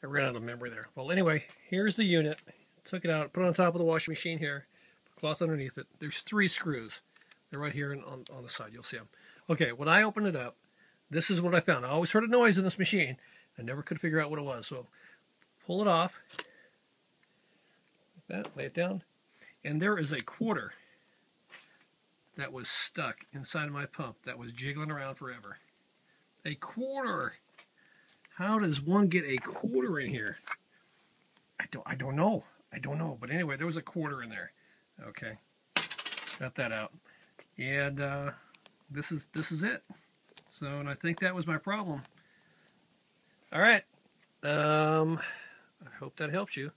I ran out of memory there. Well, anyway, here's the unit. Took it out, put it on top of the washing machine here. Put cloth underneath it. There's 3 screws. They're right here on the side. You'll see them. Okay, when I opened it up, this is what I found. I always heard a noise in this machine. I never could figure out what it was. So pull it off. Like that, lay it down. And there is a quarter that was stuck inside of my pump that was jiggling around forever. A quarter! How does one get a quarter in here? I don't know. I don't know. But anyway, there was a quarter in there. Okay. Got that out. And this is it. So, and I think that was my problem. All right. I hope that helps you.